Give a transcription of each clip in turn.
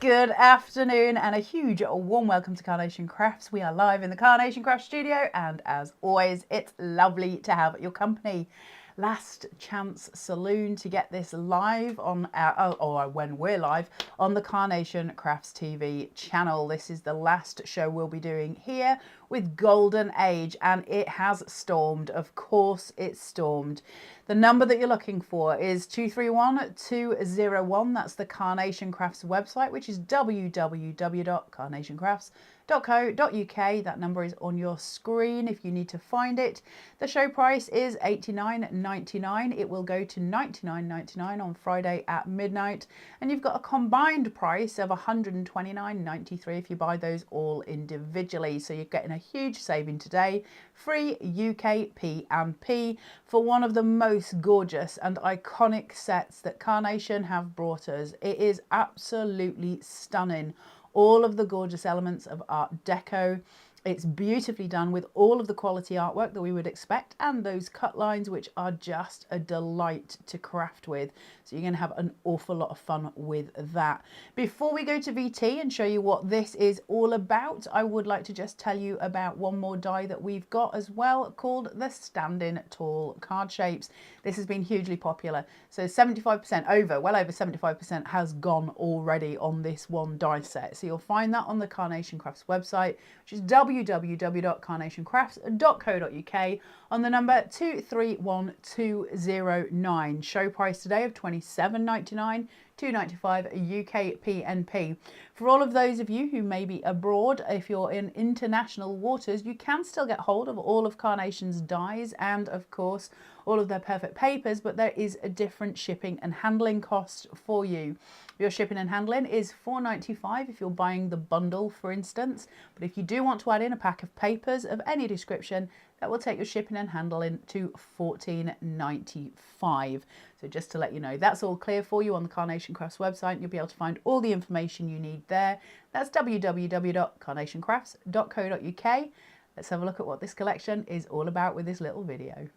Good afternoon and a huge warm welcome to Carnation Crafts. We are live in the Carnation Craft studio and as always it's lovely to have your company. Last chance saloon to get this live on our, or when we're live on the Carnation Crafts TV channel. This is the last show we'll be doing here with Golden Age, and it has stormed. Of course it's stormed. The number that you're looking for is 231201. That's the Carnation Crafts website, which is www.carnationcrafts.co.uk. That number is on your screen if you need to find it. The show price is $89.99. It will go to $99.99 on Friday at midnight, and you've got a combined price of $129.93 if you buy those all individually. So you're getting a huge saving today. Free UK P&P for one of the most gorgeous and iconic sets that Carnation have brought us. It is absolutely stunning. All of the gorgeous elements of Art Deco. It's beautifully done with all of the quality artwork that we would expect, and those cut lines which are just a delight to craft with. So you're going to have an awful lot of fun with that. Before we go to VT and show you what this is all about, I would like to just tell you about one more die that we've got as well, called the Standing Tall card shapes. This has been hugely popular. So 75% well over 75% has gone already on this one die set. So you'll find that on the Carnation Crafts website, which is www.carnationcrafts.co.uk on the number 231209. Show price today of $27.99, $2.95 UK P&P. For all of those of you who may be abroad, if you're in international waters, you can still get hold of all of Carnation's dies and of course all of their perfect papers, but there is a different shipping and handling cost for you. Your shipping and handling is $4.95 if you're buying the bundle, for instance, but if you do want to add in a pack of papers of any description, that will take your shipping and handling to $14.95. So just to let you know, that's all clear for you on the Carnation Crafts website. You'll be able to find all the information you need there. That's www.carnationcrafts.co.uk. Let's have a look at what this collection is all about with this little video.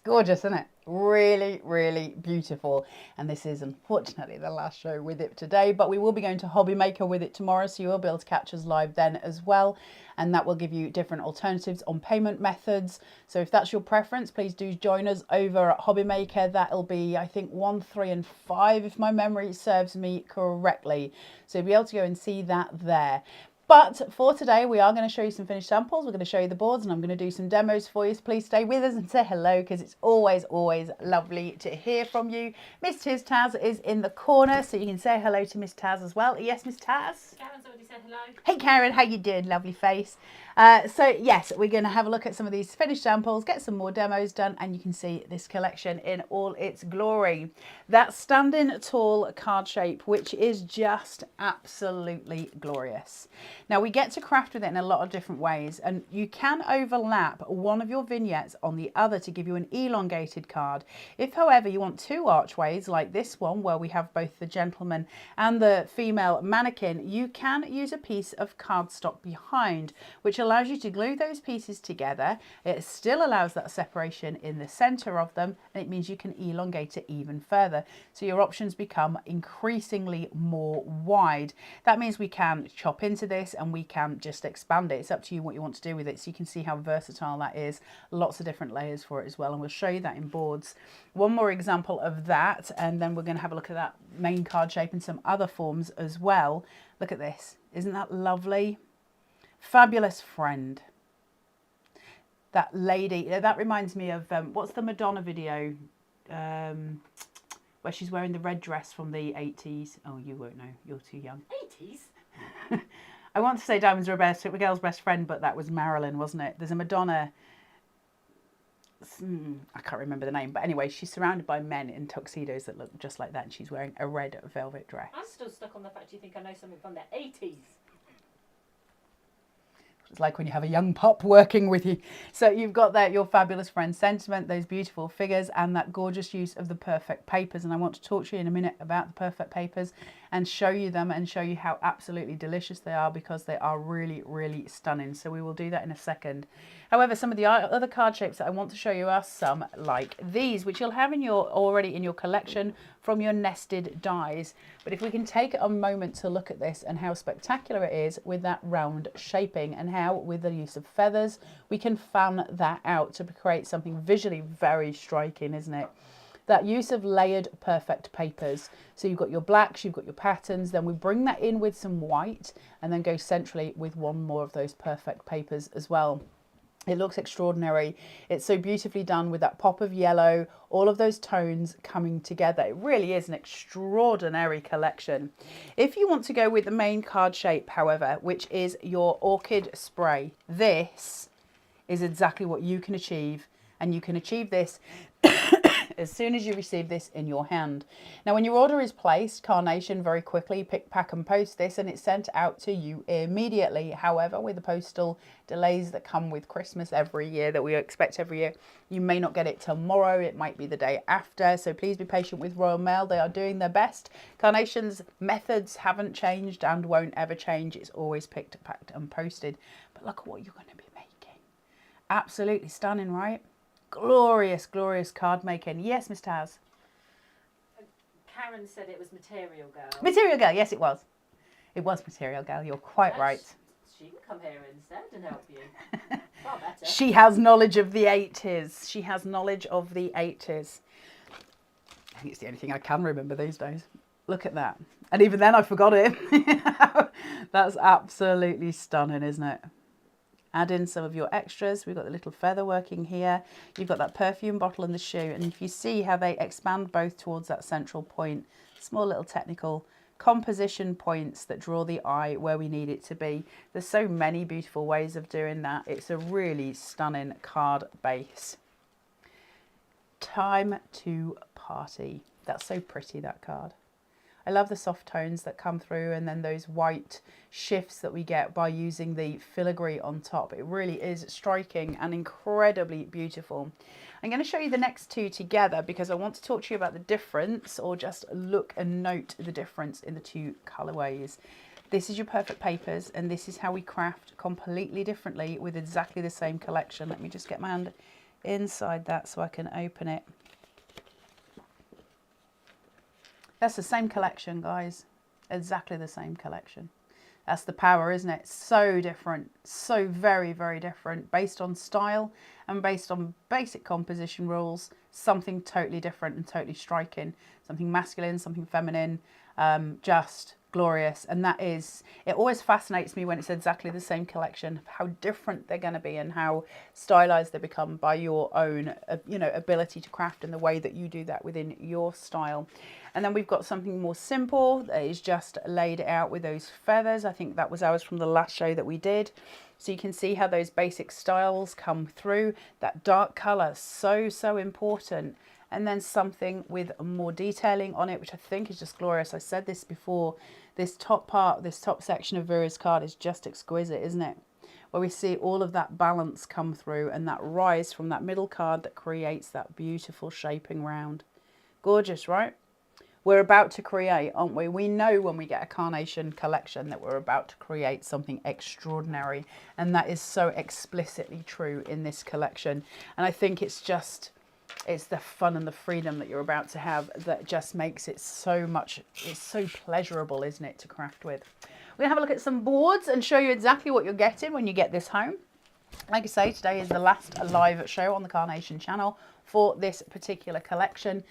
Gorgeous, isn't it? Really, really beautiful. And this is unfortunately the last show with it today, but we will be going to Hobby Maker with it tomorrow, so you will be able to catch us live then as well. And that will give you different alternatives on payment methods. So if that's your preference, please do join us over at Hobby Maker. That'll be, I think, 1, 3 and 5 if my memory serves me correctly. So you'll be able to go and see that there. But for today, we are going to show you some finished samples. We're going to show you the boards and I'm going to do some demos for you. So please stay with us and say hello, because it's always, always lovely to hear from you. Miss Taz is in the corner, so you can say hello to Miss Taz as well. Yes, Miss Taz? Karen's already said hello. Hey Karen, how you doing? Lovely face. So yes, we're going to have a look at some of these finished samples, get some more demos done, and you can see this collection in all its glory. That Standing Tall card shape, which is just absolutely glorious. Now we get to craft with it in a lot of different ways, and you can overlap one of your vignettes on the other to give you an elongated card. If however you want two archways like this one where we have both the gentleman and the female mannequin, you can use a piece of cardstock behind, which allows you to glue those pieces together. It still allows that separation in the center of them, and it means you can elongate it even further. So your options become increasingly more wide. That means we can chop into this and we can just expand it. It's up to you what you want to do with it. So you can see how versatile that is. Lots of different layers for it as well, and we'll show you that in boards. One more example of that, and then we're going to have a look at that main card shape and some other forms as well. Look at this. Isn't that lovely? Fabulous Friend. That lady, that reminds me of, what's the Madonna video where she's wearing the red dress from the 80s? Oh, you won't know. You're too young. 80s? I want to say Diamonds Are a Girl's Best Friend, but that was Marilyn, wasn't it? There's a Madonna I can't remember the name, but anyway, she's surrounded by men in tuxedos that look just like that, and she's wearing a red velvet dress. I'm still stuck on the fact you think I know something from the 80s. It's like when you have a young pup working with you. So you've got that, your fabulous friend sentiment, those beautiful figures, and that gorgeous use of the perfect papers. And I want to talk to you in a minute about the perfect papers and show you them and show you how absolutely delicious they are, because they are really, really stunning. So we will do that in a second. However, some of the other card shapes that I want to show you are some like these, which you'll have in your already in your collection from your nested dies. But if we can take a moment to look at this and how spectacular it is with that round shaping, and how with the use of feathers we can fan that out to create something visually very striking, isn't it? That use of layered perfect papers. So you've got your blacks, you've got your patterns, then we bring that in with some white and then go centrally with one more of those perfect papers as well. It looks extraordinary. It's so beautifully done with that pop of yellow, all of those tones coming together. It really is an extraordinary collection. If you want to go with the main card shape, however, which is your orchid spray, this is exactly what you can achieve. And you can achieve this as soon as you receive this in your hand. Now, when your order is placed, Carnation very quickly pick, pack and post this, and it's sent out to you immediately. However, with the postal delays that come with Christmas every year, that we expect every year, you may not get it tomorrow. It might be the day after. So please be patient with Royal Mail. They are doing their best. Carnation's methods haven't changed and won't ever change. It's always picked, packed and posted. But look at what you're going to be making. Absolutely stunning, right? Glorious, glorious card making. Yes, Miss Taz. Karen said it was Material Girl. Material Girl, yes it was. It was Material Girl, you're quite right. She can come here instead and help you. Far better. She has knowledge of the 80s. She has knowledge of the 80s. I think it's the only thing I can remember these days. Look at that. And even then I forgot it. That's absolutely stunning, isn't it? Add in some of your extras. We've got the little feather working here. You've got that perfume bottle and the shoe. And if you see how they expand both towards that central point, small little technical composition points that draw the eye where we need it to be. There's so many beautiful ways of doing that. It's a really stunning card base. Time to party. That's so pretty, that card. I love the soft tones that come through, and then those white shifts that we get by using the filigree on top. It really is striking and incredibly beautiful. I'm going to show you the next two together because I want to talk to you about the difference, or just look and note the difference in the two colorways. This is your perfect papers, and this is how we craft completely differently with exactly the same collection. Let me just get my hand inside that so I can open it. That's the same collection, guys. Exactly the same collection. That's the power, isn't it? So different. So very, very different. Based on style and based on basic composition rules. Something totally different and totally striking. Something masculine, something feminine. Just glorious. And that is, it always fascinates me when it's exactly the same collection, how different they're going to be and how stylized they become by your own ability to craft and the way that you do that within your style. And then we've got something more simple that is just laid out with those feathers. I think that was ours from the last show that we did. So you can see how those basic styles come through. That dark color, so important. And then something with more detailing on it, which I think is just glorious. I said this before, this top part, this top section of Vera's card is just exquisite, isn't it? Where we see all of that balance come through and that rise from that middle card that creates that beautiful shaping round. Gorgeous, right? We're about to create, aren't we? We know when we get a Carnation collection that we're about to create something extraordinary. And that is so explicitly true in this collection. And I think it's just, it's the fun and the freedom that you're about to have that just makes it so much, it's so pleasurable, isn't it, to craft with. We're going to have a look at some boards and show you exactly what you're getting when you get this home. Like I say, today is the last live show on the Carnation channel for this particular collection.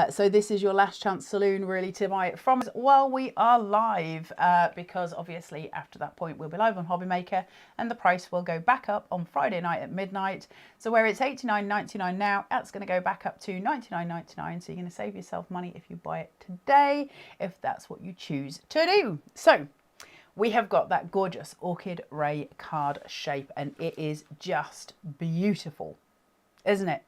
So this is your last chance saloon really to buy it from us while we are live, because obviously after that point we'll be live on Hobby Maker and the price will go back up on Friday night at midnight. So where it's $89.99 now, that's going to go back up to $99.99. So you're going to save yourself money if you buy it today, if that's what you choose to do. So we have got that gorgeous Orchid Ray card shape and it is just beautiful, isn't it?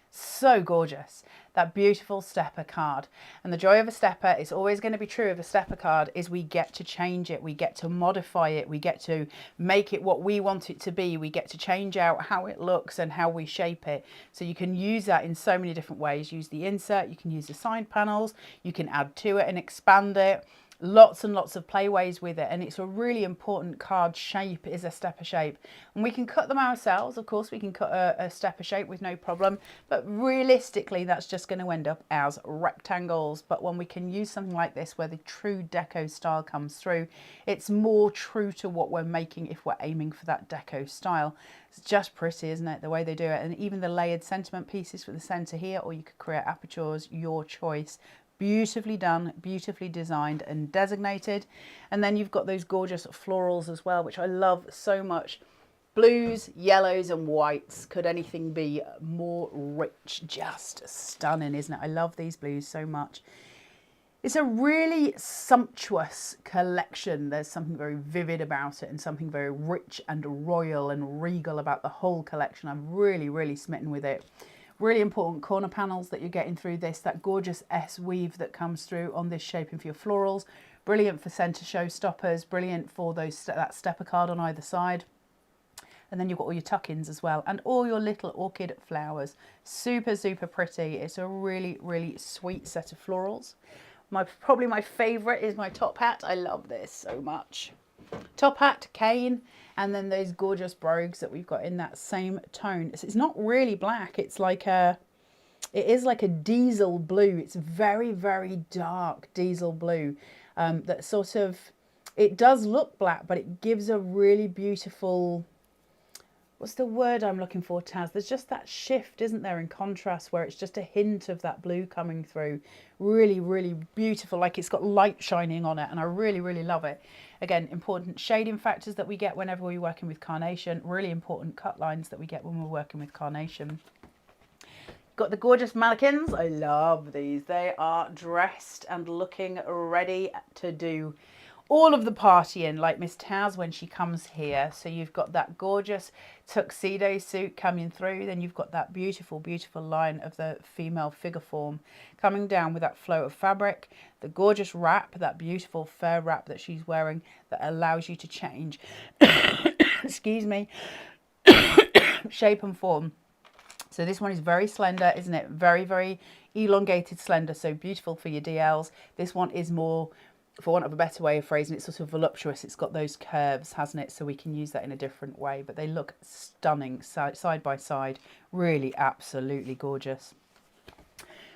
So gorgeous. That beautiful stepper card. And the joy of a stepper, is always going to be true of a stepper card, is we get to change it, we get to modify it, we get to make it what we want it to be, we get to change out how it looks and how we shape it. So you can use that in so many different ways. Use the insert, you can use the side panels, you can add to it and expand it. Lots and lots of playways with it, and it's a really important card shape, is a stepper shape, and we can cut them ourselves. Of course we can cut a stepper shape with no problem, but realistically that's just going to end up as rectangles. But when we can use something like this where the true deco style comes through, it's more true to what we're making if we're aiming for that deco style. It's just pretty, isn't it, the way they do it? And even the layered sentiment pieces for the center here, or you could create apertures, your choice. Beautifully done, beautifully designed and designated. And then you've got those gorgeous florals as well, which I love so much. Blues, yellows and whites. Could anything be more rich? Just stunning, isn't it? I love these blues so much. It's a really sumptuous collection. There's something very vivid about it and something very rich and royal and regal about the whole collection. I'm really, really smitten with it. Really important corner panels that you're getting through this, that gorgeous S weave that comes through on this shaping for your florals. Brilliant for centre show stoppers, brilliant for that stepper card on either side. And then you've got all your tuck-ins as well, and all your little orchid flowers. Super, super pretty. It's a really, really sweet set of florals. Probably my favourite is my top hat. I love this so much. Top hat, cane, and then those gorgeous brogues that we've got in that same tone. It's not really black. It is like a diesel blue. It's very, very dark diesel blue. That sort of, it does look black, but it gives a really beautiful, what's the word I'm looking for, Taz? There's just that shift, isn't there, in contrast, where it's just a hint of that blue coming through. Really, really beautiful, like it's got light shining on it, and I really, really love it. Again, important shading factors that we get whenever we're working with Carnation. Really important cut lines that we get when we're working with Carnation. Got the gorgeous mannequins. I love these. They are dressed and looking ready to do all of the partying, like Miss Taz when she comes here. So you've got that gorgeous tuxedo suit coming through, then you've got that beautiful, beautiful line of the female figure form coming down with that flow of fabric, the gorgeous wrap, that beautiful fur wrap that she's wearing that allows you to change, excuse me, shape and form. So this one is very slender, isn't it? Very, very elongated slender, so beautiful for your DLs. This one is more, for want of a better way of phrasing it, sort of voluptuous. It's got those curves, hasn't it? So we can use that in a different way, but they look stunning side by side. Really absolutely gorgeous.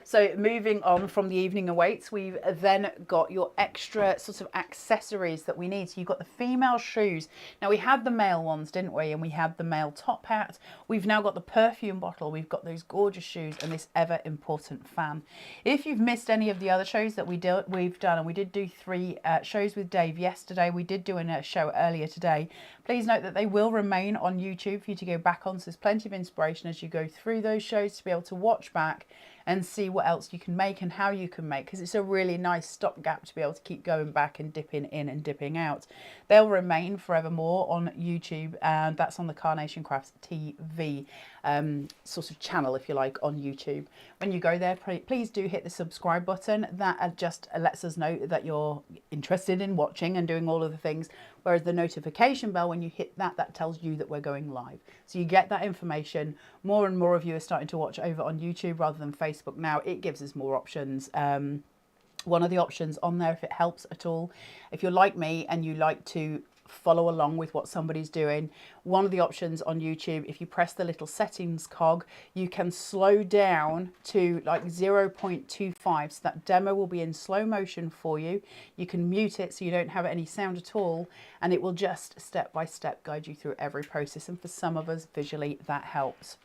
So moving on from the evening awaits, we've then got your extra sort of accessories that we need. So you've got the female shoes. Now we had the male ones, didn't we? And we had the male top hat. We've now got the perfume bottle. We've got those gorgeous shoes and this ever important fan. If you've missed any of the other shows that we've done, and we did do 3 shows with Dave yesterday. We did do a show earlier today. Please note that they will remain on YouTube for you to go back on. So there's plenty of inspiration as you go through those shows to be able to watch back and see what else you can make and how you can make, because it's a really nice stopgap to be able to keep going back and dipping in and dipping out. They'll remain forevermore on YouTube, and that's on the Carnation Crafts TV sort of channel, if you like, on YouTube. When you go there, please do hit the subscribe button. That just lets us know that you're interested in watching and doing all of the things, whereas the notification bell, when you hit that, that tells you that we're going live. So you get that information. More and more of you are starting to watch over on YouTube rather than Facebook now. It gives us more options. One of the options on there, if it helps at all, if you're like me and you like to follow along with what somebody's doing, one of the options on YouTube, if you press the little settings cog, you can slow down to like 0.25, so that demo will be in slow motion for you. You can mute it so you don't have any sound at all, and it will just step by step guide you through every process, and for some of us visually that helps.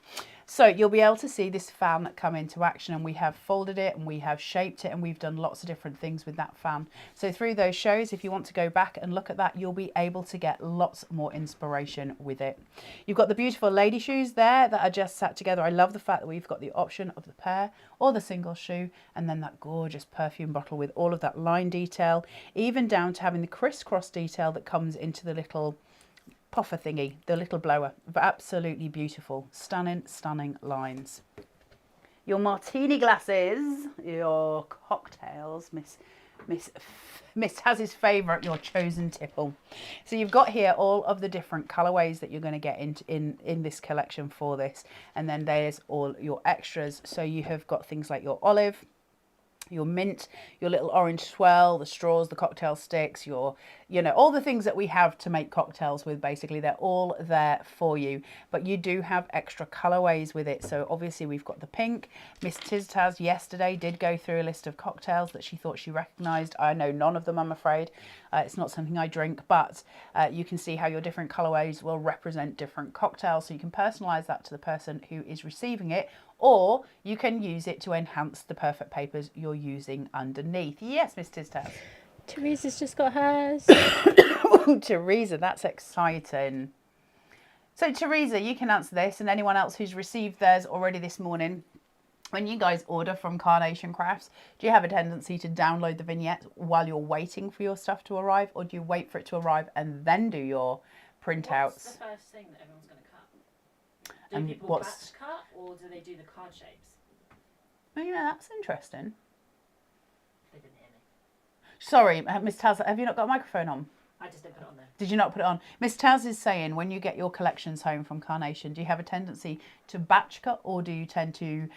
So you'll be able to see this fan come into action, and we have folded it and we have shaped it and we've done lots of different things with that fan. So through those shows, if you want to go back and look at that, you'll be able to get lots more inspiration with it. You've got the beautiful lady shoes there that are just sat together. I love the fact that we've got the option of the pair or the single shoe, and then that gorgeous perfume bottle with all of that line detail, even down to having the crisscross detail that comes into the little puffer thingy, the little blower. But absolutely beautiful, stunning, stunning lines. your martini glasses, your cocktails, Miss Taz's favourite, your chosen tipple. So you've got here all of the different colourways that you're going to get in this collection for this, and then there's all your extras. So you have got things like your olive, your mint, your little orange swirl, the straws, the cocktail sticks, your, you know, all the things that we have to make cocktails with, basically, they're all there for you. But you do have extra colorways with it. So obviously we've got the pink. Miss Taz yesterday did go through a list of cocktails that she thought she recognized. I know none of them, I'm afraid. It's not something I drink, but you can see how your different colorways will represent different cocktails. So you can personalize that to the person who is receiving it, or you can use it to enhance the perfect papers you're using underneath. Yes, Miss Taz. Teresa's just got hers. Oh, Teresa, that's exciting. So Teresa, you can answer this, and anyone else who's received theirs already this morning. When you guys order from Carnation Crafts, do you have a tendency to download the vignette while you're waiting for your stuff to arrive, or do you wait for it to arrive and then do your printouts? What's the first thing that everyone's going to cut? Do people batch cut, or do they do the card shapes? Oh, yeah, that's interesting. They didn't hear me. Sorry, Miss Taz, have you not got a microphone on? I just didn't put it on there. Did you not put it on? Miss Taz is saying, when you get your collections home from Carnation, do you have a tendency to batch cut, or do you tend to,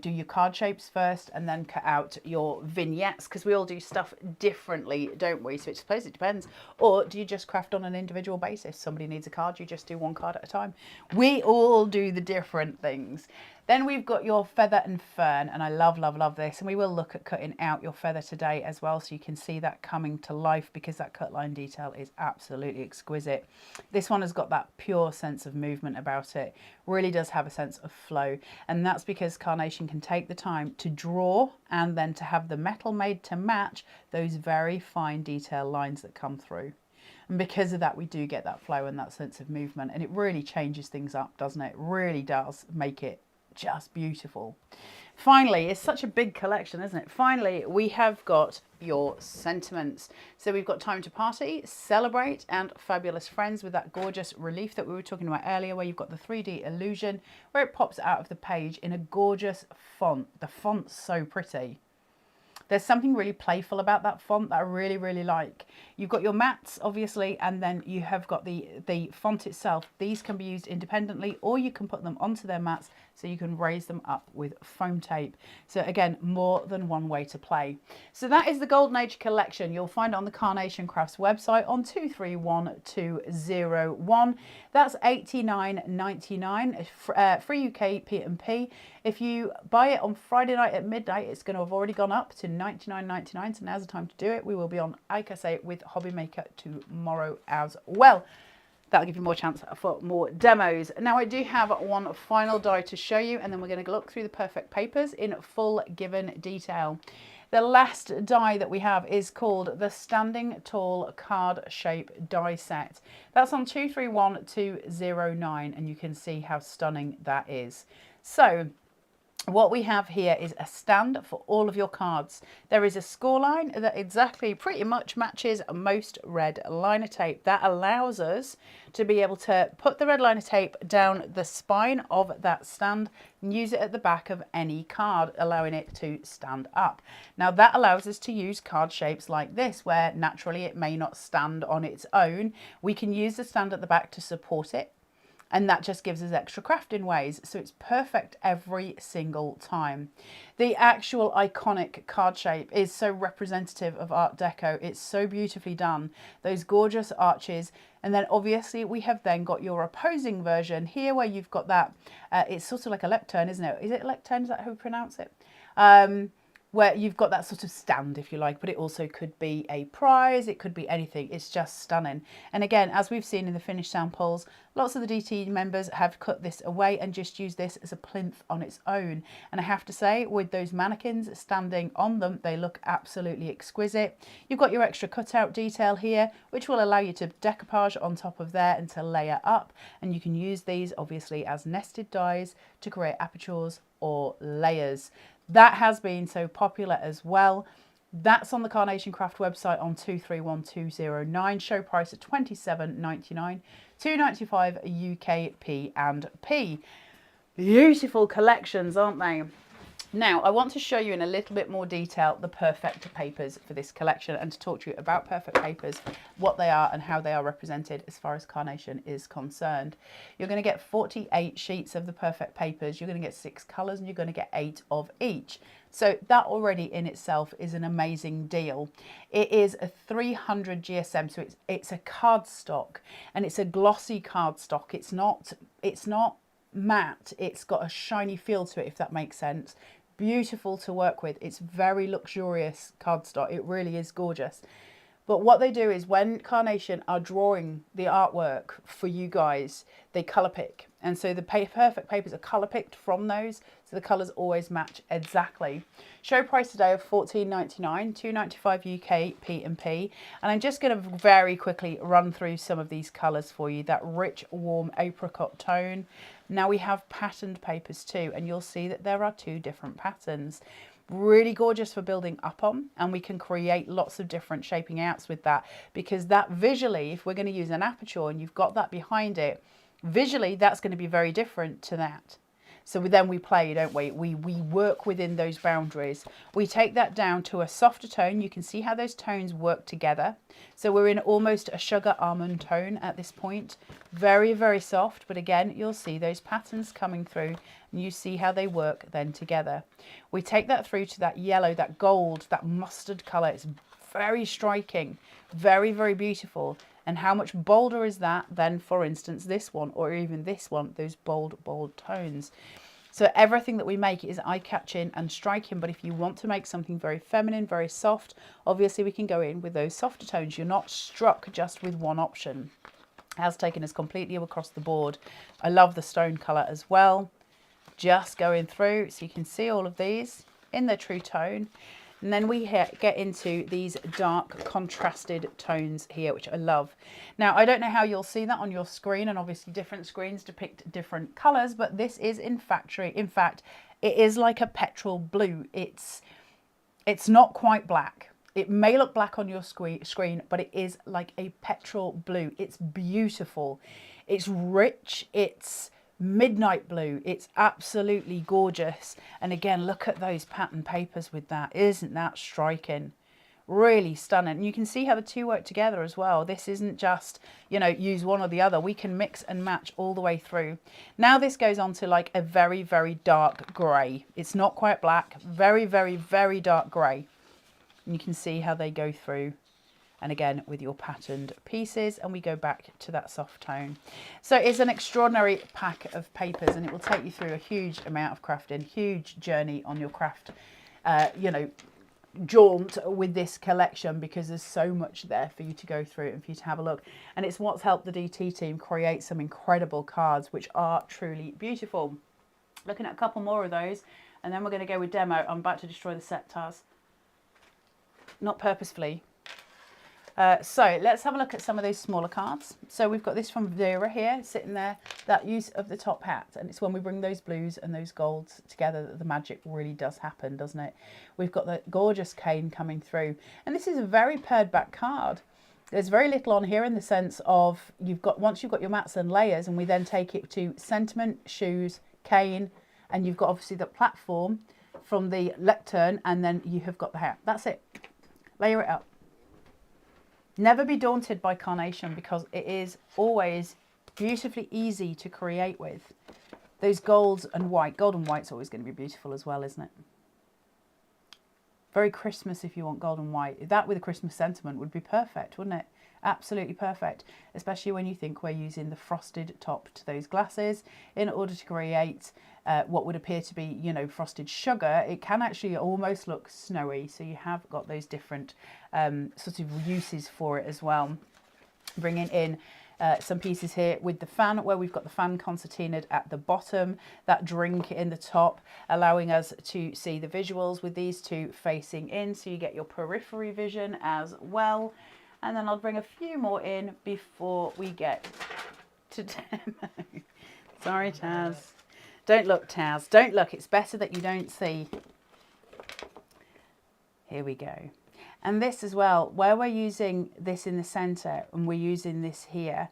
do your card shapes first and then cut out your vignettes? Because we all do stuff differently, don't we? So I suppose it depends. Or do you just craft on an individual basis? Somebody needs a card, you just do one card at a time. We all do the different things. Then we've got your feather and fern, and I love, love, love this. And we will look at cutting out your feather today as well, so you can see that coming to life, because that cut line detail is absolutely exquisite. This one has got that pure sense of movement about it. Really does have a sense of flow. And that's because Carnation can take the time to draw and then to have the metal made to match those very fine detail lines that come through. And because of that, we do get that flow and that sense of movement. And it really changes things up, doesn't it? It really does make it just beautiful. Finally, it's such a big collection, isn't it? Finally, we have got your sentiments. So we've got time to party, celebrate, and fabulous friends, with that gorgeous relief that we were talking about earlier, where you've got the 3D illusion, where it pops out of the page in a gorgeous font. The font's so pretty. There's something really playful about that font that I really, really like. You've got your mats, obviously, and then you have got the font itself. These can be used independently, or you can put them onto their mats, so you can raise them up with foam tape. So again, more than one way to play. So that is the Golden Age collection. You'll find it on the Carnation Crafts website on 231201. That's $89.99, free UK P&P. If you buy it on Friday night at midnight, it's going to have already gone up to $99.99. So now's the time to do it. We will be on, like I say, with Hobby Maker tomorrow as well. That'll give you more chance for more demos. Now I do have one final die to show you, and then we're going to look through the perfect papers in full given detail. The last die that we have is called the Standing Tall Card Shape Die Set. That's on 231209, and you can see how stunning that is. So what we have here is a stand for all of your cards. There is a score line that exactly pretty much matches most red liner tape. That allows us to be able to put the red liner tape down the spine of that stand and use it at the back of any card, allowing it to stand up. Now that allows us to use card shapes like this, where naturally it may not stand on its own. We can use the stand at the back to support it, and that just gives us extra crafting ways. So it's perfect every single time. The actual iconic card shape is so representative of Art Deco. It's so beautifully done. Those gorgeous arches. And then obviously we have then got your opposing version here, where you've got that, it's sort of like a lectern, isn't it? Is it a lectern? Is that how we pronounce it? Where you've got that sort of stand, if you like, but it also could be a prize, it could be anything. It's just stunning. And again, as we've seen in the finished samples, lots of the DT members have cut this away and just used this as a plinth on its own. And I have to say, with those mannequins standing on them, they look absolutely exquisite. You've got your extra cutout detail here, which will allow you to decoupage on top of there and to layer up. And you can use these obviously as nested dies to create apertures or layers. That has been so popular as well. That's on the Carnation Craft website on 231209. Show price at $27.99, $2.95 UK P&P. Beautiful collections, aren't they? Now, I want to show you in a little bit more detail the perfect papers for this collection and to talk to you about perfect papers, what they are and how they are represented as far as Carnation is concerned. You're going to get 48 sheets of the perfect papers. You're going to get 6 colours and you're going to get 8 of each. So that already in itself is an amazing deal. It is a 300 GSM, so it's a cardstock and it's a glossy cardstock. It's not matte. It's got a shiny feel to it, if that makes sense. Beautiful to work with. It's very luxurious cardstock. It really is gorgeous. But what they do is when Carnation are drawing the artwork for you guys, they colour pick. And so the perfect papers are colour picked from those. So the colours always match exactly. Show price today of $14.99, $2.95 UK P&P. And I'm just going to very quickly run through some of these colours for you. That rich, warm apricot tone. Now we have patterned papers too. And you'll see that there are 2 different patterns. Really gorgeous for building up on, and we can create lots of different shaping outs with that, because that visually, if we're going to use an aperture and you've got that behind it, visually that's going to be very different to that. So then we play, don't we? We work within those boundaries. We take that down to a softer tone. You can see how those tones work together. So we're in almost a sugar almond tone at this point. Very, very soft. But again, you'll see those patterns coming through and you see how they work then together. We take that through to that yellow, that gold, that mustard colour. It's very striking, very, very beautiful. And how much bolder is that than, for instance, this one or even this one, those bold tones. So everything that we make is eye-catching and striking, but if you want to make something very feminine, very soft, obviously we can go in with those softer tones. You're not struck just with one option. It has taken us completely across the board. I love the stone colour as well. Just going through, so you can see all of these in their true tone. And then we get into these dark contrasted tones here, which I love. Now, I don't know how you'll see that on your screen, and obviously different screens depict different colours, but this is in fact, it is like a petrol blue. It's not quite black. It may look black on your screen, but it is like a petrol blue. It's beautiful. It's rich. It's midnight blue. It's absolutely gorgeous. And again, look at those pattern papers with that. Isn't that striking? Really stunning. And you can see how the 2 work together as well. This isn't just, you know, use one or the other. We can mix and match all the way through. Now this goes on to like a very, very dark grey. It's not quite black. Very, very, very dark grey. And you can see how they go through. And again, with your patterned pieces, and we go back to that soft tone. So it's an extraordinary pack of papers, and it will take you through a huge amount of crafting, huge journey on your craft, you know, jaunt with this collection, because there's so much there for you to go through and for you to have a look. And it's what's helped the DT team create some incredible cards, which are truly beautiful. Looking at a couple more of those, and then we're going to go with demo. I'm about to destroy the set, Taz. Not purposefully. So let's have a look at some of those smaller cards. So we've got this from Vera here, sitting there, that use of the top hat. And it's when we bring those blues and those golds together that the magic really does happen, doesn't it? We've got the gorgeous cane coming through. And this is a very pared back card. There's very little on here in the sense of once you've got your mats and layers, and we then take it to sentiment, shoes, cane, and you've got obviously the platform from the lectern, and then you have got the hat. That's it. Layer it up. Never be daunted by Carnation, because it is always beautifully easy to create with. Those golds and white. Gold and white's always going to be beautiful as well, isn't it? Very Christmas if you want gold and white. That with a Christmas sentiment would be perfect, wouldn't it? Absolutely perfect. Especially when you think we're using the frosted top to those glasses in order to create what would appear to be, you know, frosted sugar. It can actually almost look snowy. So you have got those different sort of uses for it as well. Bringing in some pieces here with the fan, where we've got the fan concertinaed at the bottom, that drink in the top, allowing us to see the visuals with these 2 facing in. So you get your periphery vision as well. And then I'll bring a few more in before we get to demo. Sorry, Taz. Don't look, Taz. Don't look. It's better that you don't see. Here we go. And this as well, where we're using this in the centre and we're using this here,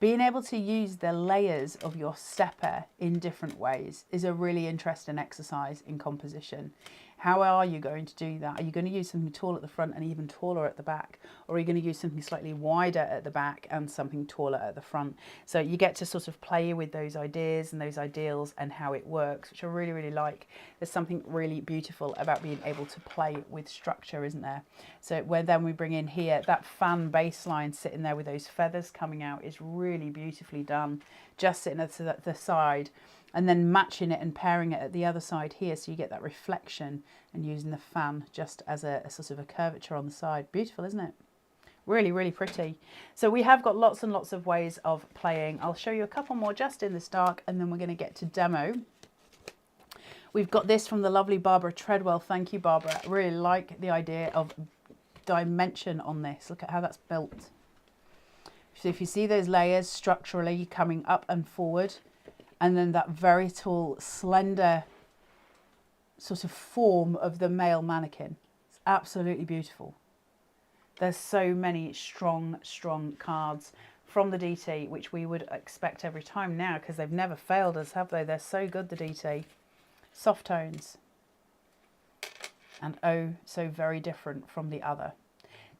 being able to use the layers of your stepper in different ways is a really interesting exercise in composition. How are you going to do that? Are you going to use something tall at the front and even taller at the back? Or are you going to use something slightly wider at the back and something taller at the front? So you get to sort of play with those ideas and those ideals and how it works, which I really, really like. There's something really beautiful about being able to play with structure, isn't there? So where then we bring in here, that fan baseline sitting there with those feathers coming out is really beautifully done, just sitting at the side. And then matching it and pairing it at the other side here, so you get that reflection, and using the fan just as a sort of a curvature on the side. Beautiful, isn't it? Really, really pretty. So we have got lots and lots of ways of playing. I'll show you a couple more just in this dark, and then we're going to get to demo. We've got this from the lovely Barbara Treadwell. Thank you, Barbara. I really like the idea of dimension on this. Look at how that's built. So if you see those layers structurally coming up and forward, and then that very tall, slender sort of form of the male mannequin. It's absolutely beautiful. There's so many strong, strong cards from the DT, which we would expect every time now, because they've never failed us, have they? They're so good, the DT. Soft tones. And oh, so very different from the other.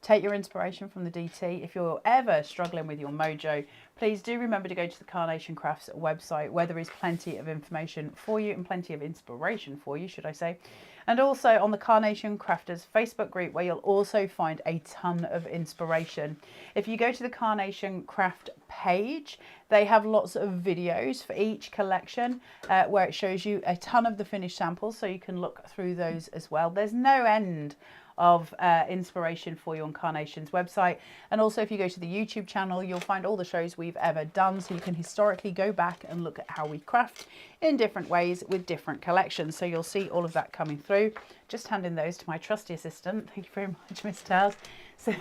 Take your inspiration from the DT. If you're ever struggling with your mojo, please do remember to go to the Carnation Crafts website, where there is plenty of information for you and plenty of inspiration for you, should I say. And also on the Carnation Crafters Facebook group, where you'll also find a ton of inspiration. If you go to the Carnation Craft page, they have lots of videos for each collection where it shows you a ton of the finished samples, so you can look through those as well. There's no end of inspiration for you on Carnation's website. And also if you go to the YouTube channel, you'll find all the shows we've ever done, so you can historically go back and look at how we craft in different ways with different collections. So you'll see all of that coming through. Just handing those to my trusty assistant. Thank you very much, Miss Towers. So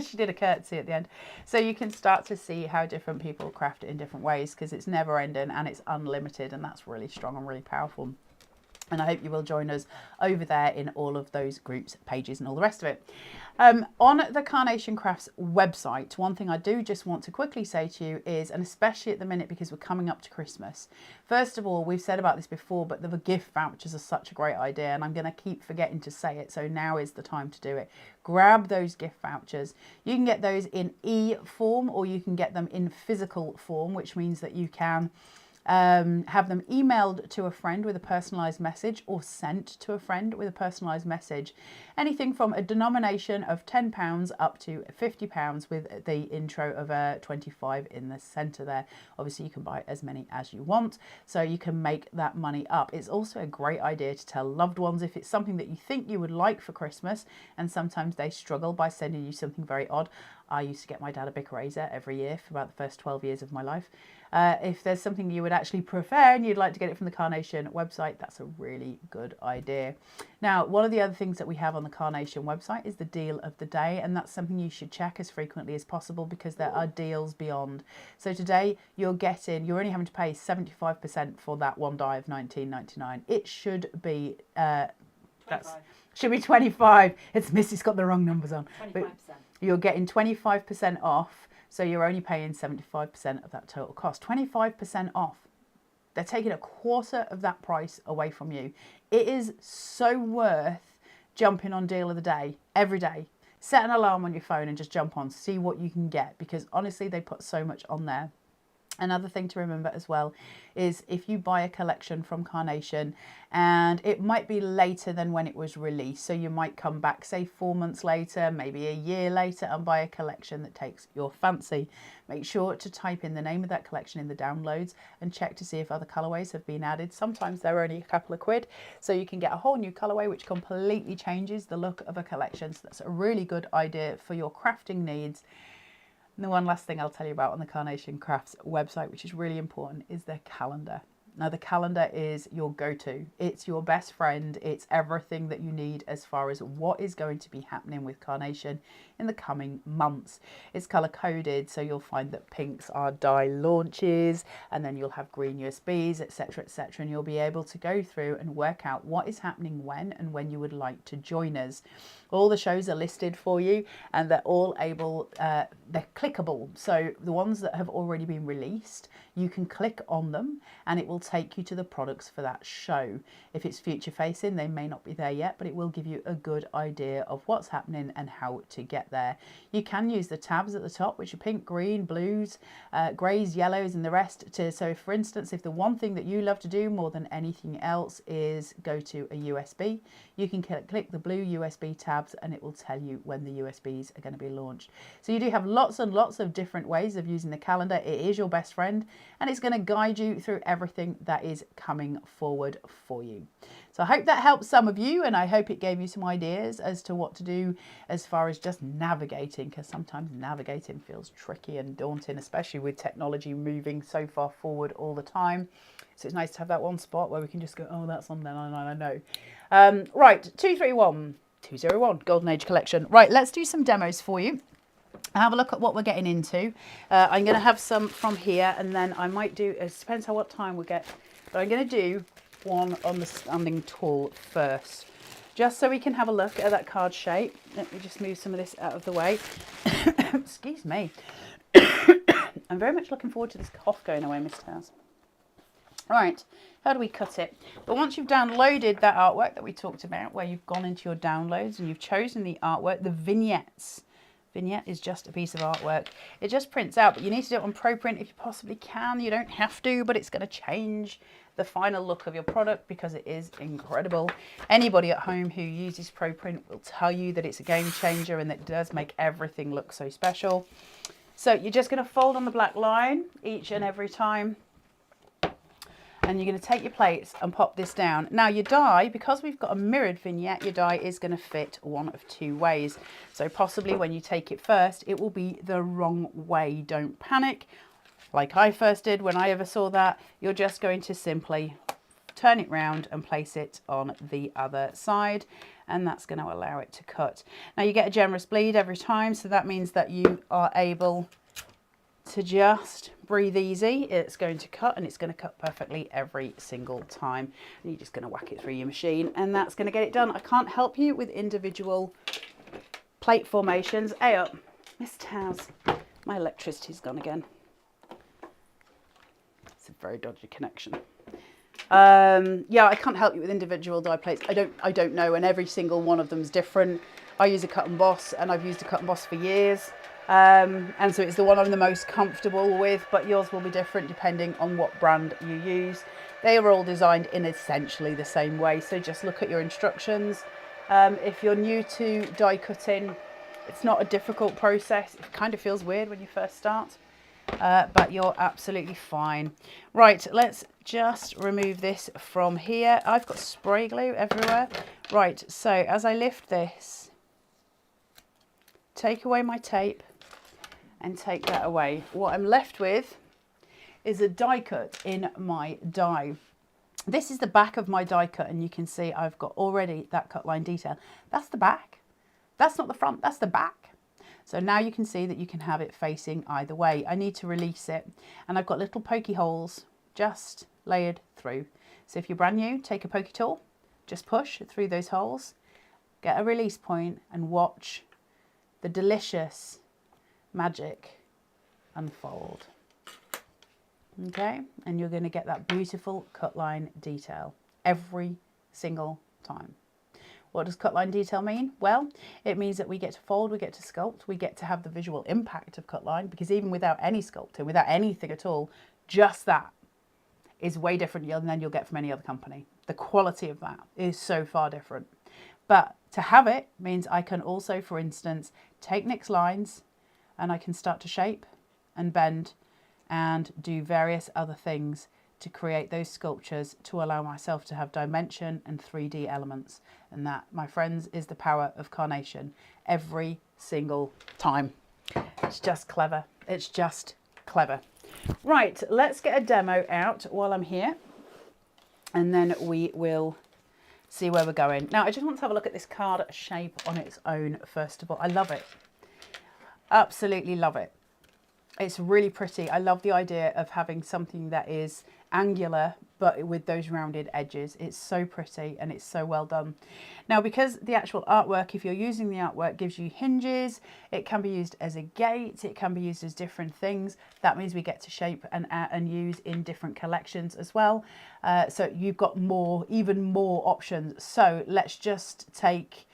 she did a curtsy at the end. So you can start to see how different people craft it in different ways, because it's never ending and it's unlimited, and that's really strong and really powerful. And I hope you will join us over there in all of those groups, pages and all the rest of it. On the Carnation Crafts website, one thing I do just want to quickly say to you is, and especially at the minute because we're coming up to Christmas, first of all, we've said about this before, but the gift vouchers are such a great idea, and I'm going to keep forgetting to say it, so now is the time to do it. Grab those gift vouchers. You can get those in e-form, or you can get them in physical form, which means that you can have them emailed to a friend with a personalised message, or sent to a friend with a personalised message. Anything from a denomination of £10 up to £50, with the intro of 25 in the centre there. Obviously you can buy as many as you want, so you can make that money up. It's also a great idea to tell loved ones if it's something that you think you would like for Christmas, and sometimes they struggle by sending you something very odd. I used to get my dad a Bic razor every year for about the first 12 years of my life. If there's something you would actually prefer and you'd like to get it from the Carnation website, that's a really good idea. Now, one of the other things that we have on the Carnation website is the deal of the day, and that's something you should check as frequently as possible, because there are deals beyond. So today you're only having to pay 75% for that one die of $19.99. It should be should be 25. It's Missy's got the wrong numbers on. 25%. You're getting 25% off, so you're only paying 75% of that total cost. 25% off. They're taking a quarter of that price away from you. It is so worth jumping on deal of the day every day. Set an alarm on your phone and just jump on, see what you can get, because honestly, they put so much on there. Another thing to remember as well is if you buy a collection from Carnation, and it might be later than when it was released, so you might come back, say 4 months later, maybe a year later, and buy a collection that takes your fancy. Make sure to type in the name of that collection in the downloads and check to see if other colourways have been added. Sometimes they're only a couple of quid, so you can get a whole new colourway which completely changes the look of a collection. So that's a really good idea for your crafting needs. And the one last thing I'll tell you about on the Carnation Crafts website, which is really important, is their calendar. Now the calendar is your go-to. It's your best friend. It's everything that you need as far as what is going to be happening with Carnation in the coming months. It's color coded, so you'll find that pinks are dye launches, and then you'll have green USBs, etc., etc., and you'll be able to go through and work out what is happening when and when you would like to join us. All the shows are listed for you, and they're all able, they're clickable. So the ones that have already been released, you can click on them and it will take you to the products for that show. If it's future facing, they may not be there yet, but it will give you a good idea of what's happening and how to get there. You can use the tabs at the top, which are pink, green, blues, greys, yellows, and the rest. So for instance, if the one thing that you love to do more than anything else is go to a USB, you can click the blue USB tabs and it will tell you when the USBs are going to be launched. So you do have lots and lots of different ways of using the calendar. It is your best friend and it's going to guide you through everything that is coming forward for you. So I hope that helps some of you, and I hope it gave you some ideas as to what to do as far as just navigating, because sometimes navigating feels tricky and daunting, especially with technology moving so far forward all the time. So it's nice to have that one spot where we can just go, oh, that's on there, I know. Right, 201 Golden Age collection. Right, let's do some demos for you. Have a look at what we're getting into. I'm going to have some from here, and then I might do, it depends on what time we get, but I'm going to do one on the standing tall first, just so we can have a look at that card shape. Let me just move some of this out of the way. Excuse me. I'm very much looking forward to this cough going away, Miss Taz. Right, how do we cut it? But once you've downloaded that artwork that we talked about, where you've gone into your downloads and you've chosen the artwork, the vignettes. Vignette is just a piece of artwork. It just prints out, but you need to do it on ProPrint if you possibly can. You don't have to, but it's going to change the final look of your product because it is incredible. Anybody at home who uses ProPrint will tell you that it's a game changer and that it does make everything look so special. So you're just going to fold on the black line each and every time. And you're going to take your plates and pop this down. Now your die, because we've got a mirrored vignette, your die is going to fit one of two ways. So possibly when you take it first, it will be the wrong way. Don't panic. Like I first did when I ever saw that, you're just going to simply turn it round and place it on the other side. And that's going to allow it to cut. Now you get a generous bleed every time. So that means that you are able to just breathe easy. It's going to cut, and it's going to cut perfectly every single time. And you're just going to whack it through your machine, and that's going to get it done. I can't help you with individual plate formations. Hey up, Miss Taz. My electricity's gone again. It's a very dodgy connection. Yeah, I can't help you with individual die plates. I don't know, and every single one of them is different. I use a cut and boss, and I've used a cut and boss for years. And so it's the one I'm the most comfortable with, but yours will be different depending on what brand you use. They are all designed in essentially the same way, so just look at your instructions. If you're new to die cutting, it's not a difficult process. It kind of feels weird when you first start, but you're absolutely fine. Right, let's just remove this from here. I've got spray glue everywhere. Right, so as I lift this, take away my tape and take that away. What I'm left with is a die cut in my die. This is the back of my die cut, and you can see I've got already that cut line detail. That's the back. That's not the front, that's the back. So now you can see that you can have it facing either way. I need to release it, and I've got little pokey holes just layered through. So if you're brand new, take a pokey tool, just push through those holes, get a release point, and watch the delicious magic unfold. Okay, and you're going to get that beautiful cut line detail every single time. What does cut line detail mean? Well, it means that we get to fold, we get to sculpt, we get to have the visual impact of cut line, because even without any sculpting, without anything at all, just that is way different than you'll get from any other company. The quality of that is so far different. But to have it means I can also, for instance, take Nick's lines and I can start to shape and bend and do various other things to create those sculptures to allow myself to have dimension and 3D elements. And that, my friends, is the power of Carnation every single time. It's just clever. It's just clever. Right, let's get a demo out while I'm here. and then we will see where we're going. Now, I just want to have a look at this card shape on its own, first of all. I love it. Absolutely love it. It's really pretty. I love the idea of having something that is angular, but with those rounded edges. It's so pretty and it's so well done. Now, because the actual artwork, if you're using the artwork, gives you hinges, it can be used as a gate, it can be used as different things. That means we get to shape and use in different collections as well. So you've got even more options. So let's just take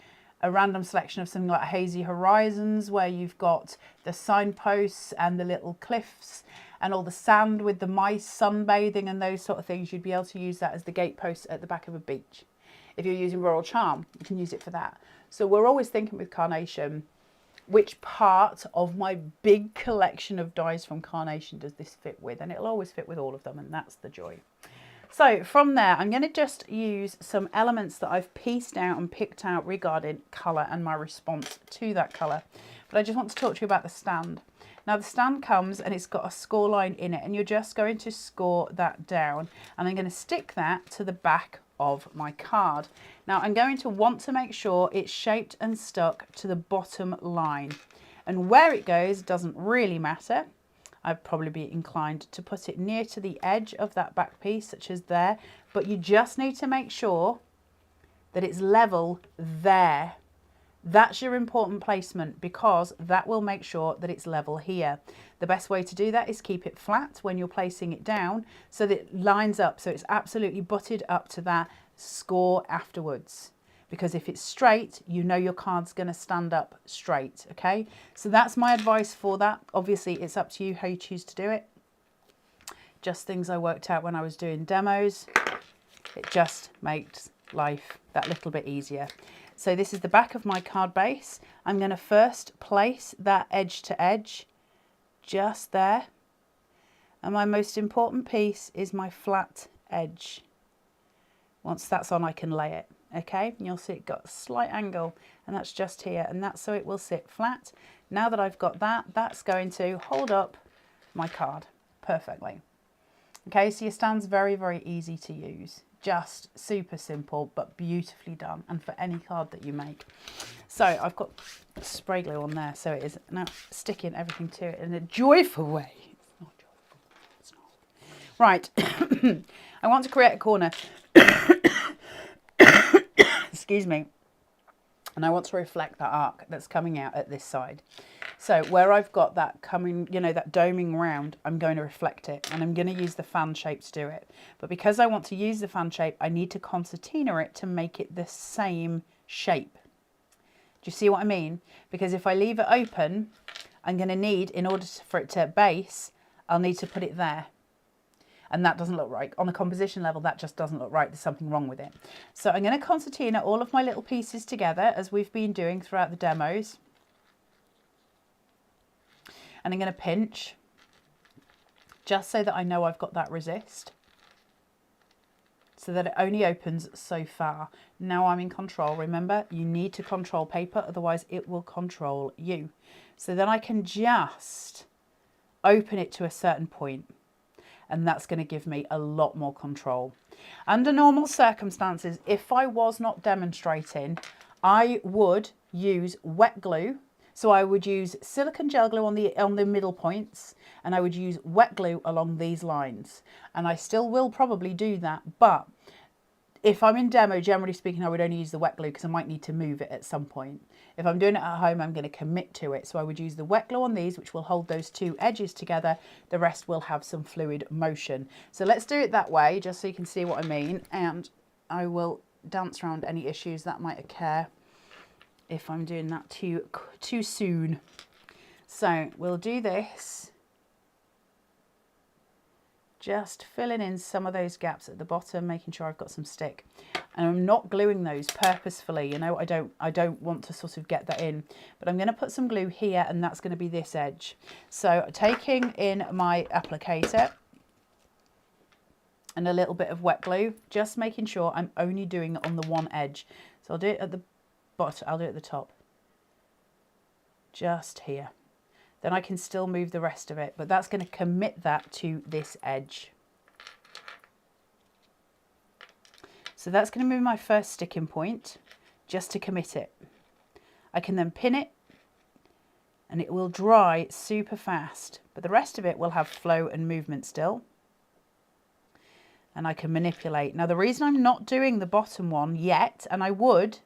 a random selection of something like Hazy Horizons, where you've got the signposts and the little cliffs and all the sand with the mice sunbathing and those sort of things. You'd be able to use that as the gateposts at the back of a beach. If you're using Rural Charm, you can use it for that. So we're always thinking with Carnation, which part of my big collection of dies from Carnation does this fit with? And it'll always fit with all of them, and that's the joy. So from there, I'm going to just use some elements that I've pieced out and picked out regarding colour and my response to that colour. But I just want to talk to you about the stand. Now the stand comes and it's got a score line in it, and you're just going to score that down. And I'm going to stick that to the back of my card. Now I'm going to want to make sure it's shaped and stuck to the bottom line. And where it goes doesn't really matter. I'd probably be inclined to put it near to the edge of that back piece, such as there, but you just need to make sure that it's level there. That's your important placement, because that will make sure that it's level here. The best way to do that is keep it flat when you're placing it down so that it lines up, so it's absolutely butted up to that score afterwards. Because if it's straight, you know your card's going to stand up straight, okay? So that's my advice for that. Obviously, it's up to you how you choose to do it. Just things I worked out when I was doing demos. It just makes life that little bit easier. So this is the back of my card base. I'm going to first place that edge to edge, just there. And my most important piece is my flat edge. Once that's on, I can lay it. Okay, and you'll see it got a slight angle, and that's just here, and that's so it will sit flat. Now that I've got that, that's going to hold up my card perfectly. Okay, so your stand's very, very easy to use. Just super simple, but beautifully done, and for any card that you make. So I've got spray glue on there, so it is now sticking everything to it in a joyful way. It's not joyful, it's not. Right, I want to create a corner. Excuse me, and I want to reflect that arc that's coming out at this side. So where I've got that coming, you know, that doming round, I'm going to reflect it, and I'm going to use the fan shape to do it. But because I want to use the fan shape, I need to concertina it to make it the same shape. Do you see what I mean? Because if I leave it open, I'm going to need, in order for it to base, I'll need to put it there. And that doesn't look right. On a composition level, that just doesn't look right. There's something wrong with it. So I'm going to concertina all of my little pieces together, as we've been doing throughout the demos. And I'm going to pinch, just so that I know I've got that resist, so that it only opens so far. Now I'm in control. Remember, you need to control paper, otherwise it will control you. So then I can just open it to a certain point. And that's going to give me a lot more control. Under normal circumstances, if I was not demonstrating, I would use wet glue. So I would use silicone gel glue on the middle points, and I would use wet glue along these lines. And I still will probably do that, but if I'm in demo, generally speaking, I would only use the wet glue because I might need to move it at some point. If I'm doing it at home, I'm going to commit to it. So I would use the wet glue on these, which will hold those two edges together. The rest will have some fluid motion. So let's do it that way, just so you can see what I mean. And I will dance around any issues that might occur if I'm doing that too soon. So we'll do this. Just filling in some of those gaps at the bottom, making sure I've got some stick. And I'm not gluing those purposefully, you know, I don't want to sort of get that in, but I'm going to put some glue here, and that's going to be this edge. So taking in my applicator and a little bit of wet glue, just making sure I'm only doing it on the one edge. So I'll do it at the bottom, I'll do it at the top, just here. Then I can still move the rest of it, but that's going to commit that to this edge. So that's going to be my first sticking point, just to commit it. I can then pin it and it will dry super fast, but the rest of it will have flow and movement still. And I can manipulate. Now the reason I'm not doing the bottom one yet, and I would,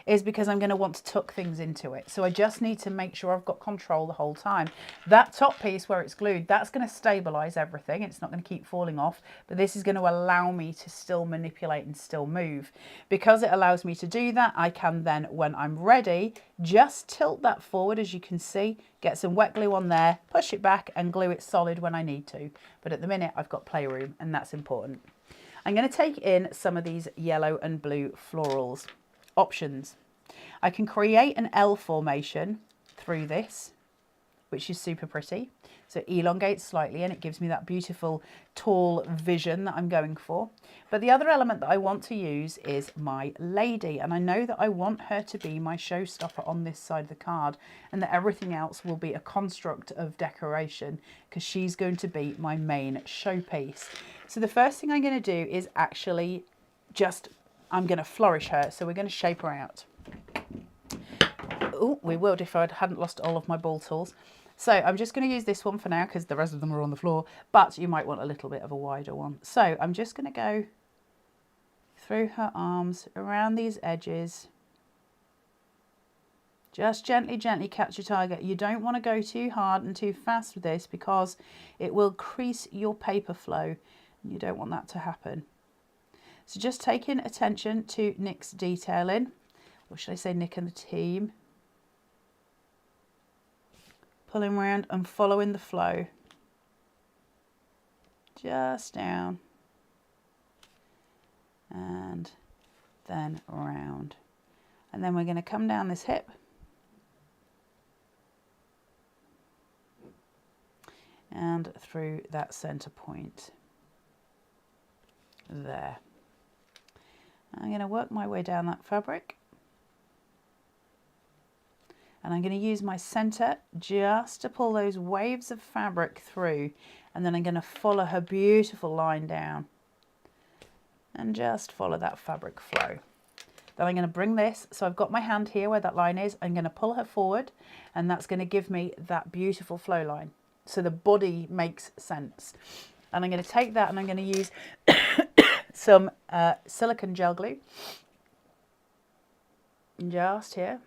is because I'm going to want to tuck things into it. So I just need to make sure I've got control the whole time. That top piece where it's glued, that's going to stabilize everything. It's not going to keep falling off, but this is going to allow me to still manipulate and still move. Because it allows me to do that, I can then, when I'm ready, just tilt that forward, as you can see, get some wet glue on there, push it back and glue it solid when I need to. But at the minute I've got playroom, and that's important. I'm going to take in some of these yellow and blue florals. Options. I can create an L formation through this, which is super pretty. So it elongates slightly and it gives me that beautiful tall vision that I'm going for. But the other element that I want to use is my lady. And I know that I want her to be my showstopper on this side of the card, and that everything else will be a construct of decoration, because she's going to be my main showpiece. So the first thing I'm going to do is actually I'm going to flourish her. So we're going to shape her out. Oh, we would if I hadn't lost all of my ball tools. So I'm just going to use this one for now because the rest of them are on the floor, but you might want a little bit of a wider one. So I'm just going to go through her arms, around these edges. Just gently, gently catch your target. You don't want to go too hard and too fast with this because it will crease your paper flow. You don't want that to happen. So just taking attention to Nick's detailing, or should I say Nick and the team. Pulling around and following the flow. Just down. And then around. And then we're going to come down this hip. And through that center point. There. I'm going to work my way down that fabric. And I'm going to use my center just to pull those waves of fabric through, and then I'm going to follow her beautiful line down and just follow that fabric flow. Then I'm going to bring this, so I've got my hand here where that line is, I'm going to pull her forward, and that's going to give me that beautiful flow line. So the body makes sense. And I'm going to take that and I'm going to use some silicone gel glue just here.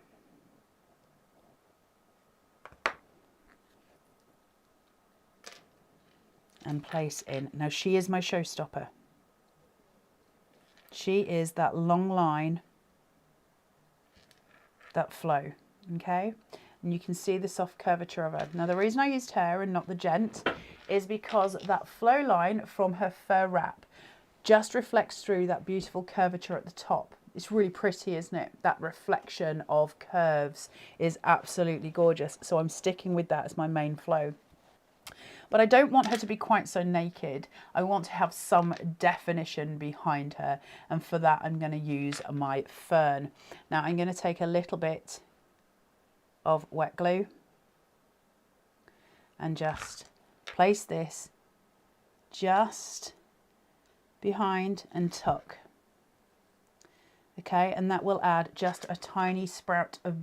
And place in. Now she is my showstopper. She is that long line, that flow, okay? And you can see the soft curvature of her. Now the reason I used her and not the gent is because that flow line from her fur wrap just reflects through that beautiful curvature at the top. It's really pretty, isn't it? That reflection of curves is absolutely gorgeous. So I'm sticking with that as my main flow. But I don't want her to be quite so naked. I want to have some definition behind her. And for that, I'm going to use my fern. Now I'm going to take a little bit of wet glue and just place this just behind and tuck. Okay, and that will add just a tiny sprout of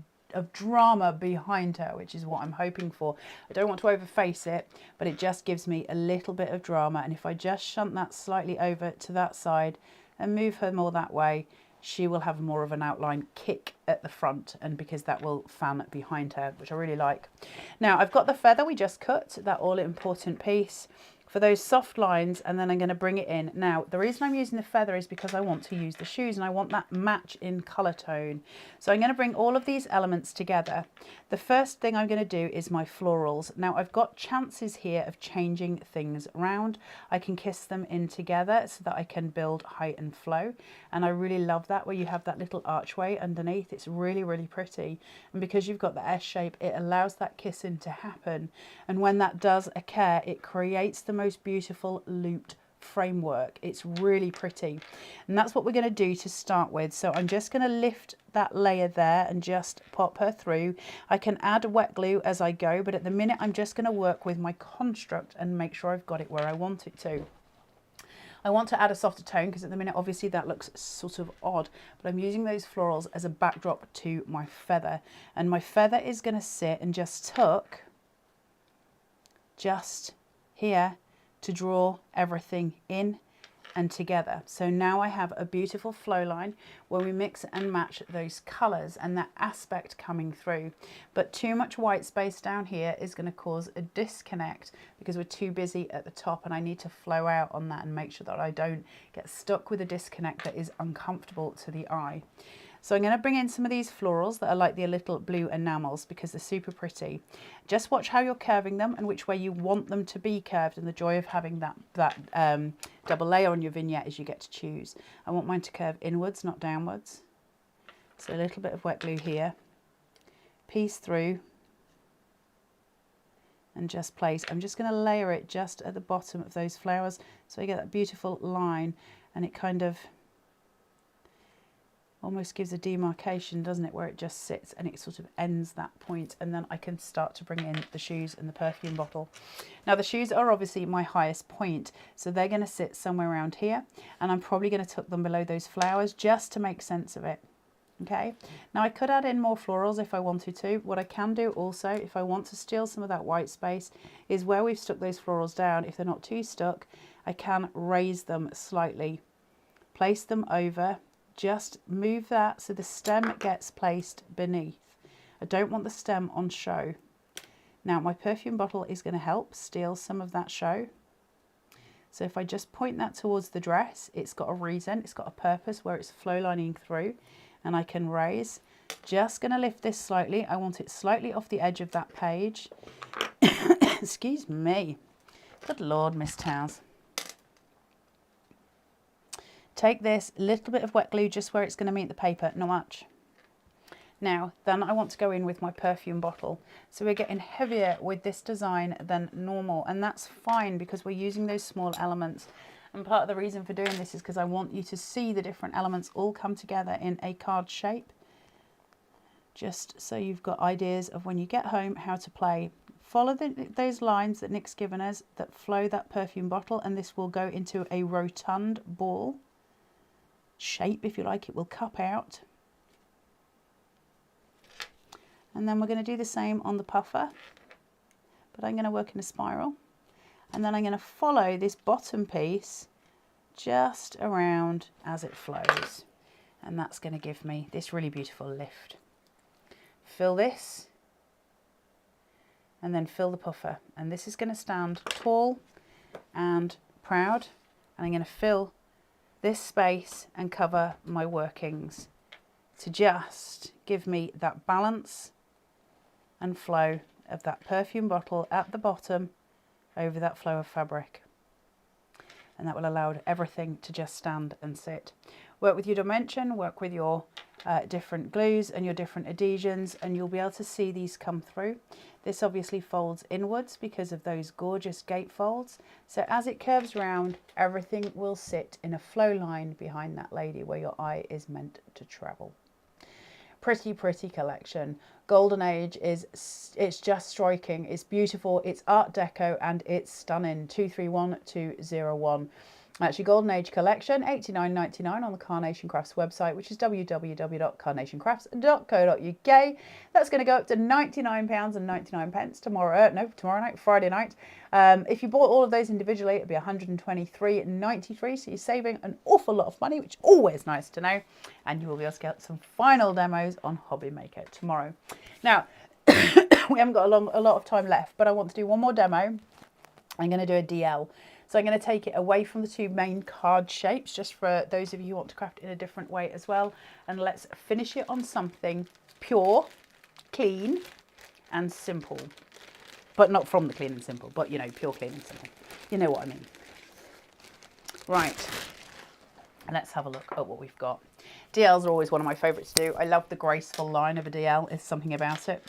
drama behind her, which is what I'm hoping for. I don't want to overface it, but it just gives me a little bit of drama. And if I just shunt that slightly over to that side and move her more that way, she will have more of an outline kick at the front, and because that will fan behind her, which I really like. Now I've got the feather we just cut, that all important piece for those soft lines, and then I'm going to bring it in. Now the reason I'm using the feather is because I want to use the shoes and I want that match in colour tone. So I'm going to bring all of these elements together. The first thing I'm going to do is my florals. Now I've got chances here of changing things around. I can kiss them in together so that I can build height and flow, and I really love that where you have that little archway underneath. It's really, really pretty, and because you've got the S shape, it allows that kissing to happen, and when that does occur, it creates the most beautiful looped framework. It's really pretty, and that's what we're going to do to start with. So I'm just going to lift that layer there and just pop her through. I can add wet glue as I go, but at the minute I'm just going to work with my construct and make sure I've got it where I want it to. I want to add a softer tone because at the minute obviously that looks sort of odd, but I'm using those florals as a backdrop to my feather, and my feather is going to sit and just tuck just here to draw everything in and together. So now I have a beautiful flow line where we mix and match those colours and that aspect coming through. But too much white space down here is going to cause a disconnect because we're too busy at the top, and I need to flow out on that and make sure that I don't get stuck with a disconnect that is uncomfortable to the eye. So I'm going to bring in some of these florals that are like the little blue enamels because they're super pretty. Just watch how you're curving them and which way you want them to be curved, and the joy of having that double layer on your vignette is you get to choose. I want mine to curve inwards, not downwards. So a little bit of wet glue here, piece through and just place. I'm just going to layer it just at the bottom of those flowers so I get that beautiful line, and it kind of almost gives a demarcation, doesn't it, where it just sits and it sort of ends that point, and then I can start to bring in the shoes and the perfume bottle. Now the shoes are obviously my highest point, so they're going to sit somewhere around here, and I'm probably going to tuck them below those flowers just to make sense of it. Okay, now I could add in more florals if I wanted to. What I can do also, if I want to steal some of that white space, is where we've stuck those florals down, if they're not too stuck, I can raise them slightly, place them over, just move that so the stem gets placed beneath. I don't want the stem on show. Now my perfume bottle is going to help steal some of that show. So if I just point that towards the dress, it's got a reason, it's got a purpose where it's flow lining through, and I can raise. Just going to lift this slightly. I want it slightly off the edge of that page. Excuse me. Good Lord, Miss Towers. Take this little bit of wet glue just where it's going to meet the paper, not much. Now, then I want to go in with my perfume bottle. So we're getting heavier with this design than normal, and that's fine because we're using those small elements. And part of the reason for doing this is because I want you to see the different elements all come together in a card shape, just so you've got ideas of when you get home how to play. Follow those lines that Nick's given us that flow that perfume bottle, and this will go into a rotund ball shape, if you like. It will cup out, and then we're going to do the same on the puffer, but I'm going to work in a spiral, and then I'm going to follow this bottom piece just around as it flows, and that's going to give me this really beautiful lift. Fill this and then fill the puffer, and this is going to stand tall and proud, and I'm going to fill this space and cover my workings to just give me that balance and flow of that perfume bottle at the bottom over that flow of fabric, and that will allow everything to just stand and sit. Work with your dimension, work with your different glues and your different adhesions, and you'll be able to see these come through. This obviously folds inwards because of those gorgeous gate folds. So as it curves round, everything will sit in a flow line behind that lady where your eye is meant to travel. Pretty, pretty collection. Golden Age it's just striking. It's beautiful. It's Art Deco and it's stunning. 231201. Actually, Golden Age collection, $89.99 on the Carnation Crafts website, which is www.carnationcrafts.co.uk. That's going to go up to £99.99 tomorrow night, Friday night. If you bought all of those individually, it'd be $123.93. So you're saving an awful lot of money, which is always nice to know. And you will be able to get some final demos on Hobby Maker tomorrow. Now, we haven't got a lot of time left, but I want to do one more demo. I'm going to do a DL. So I'm going to take it away from the two main card shapes, just for those of you who want to craft in a different way as well. And let's finish it on something pure, clean and simple. But not from the clean and simple, but you know, pure, clean and simple. You know what I mean. Right, let's have a look at what we've got. DLs are always one of my favourites to do. I love the graceful line of a DL, there's something about it.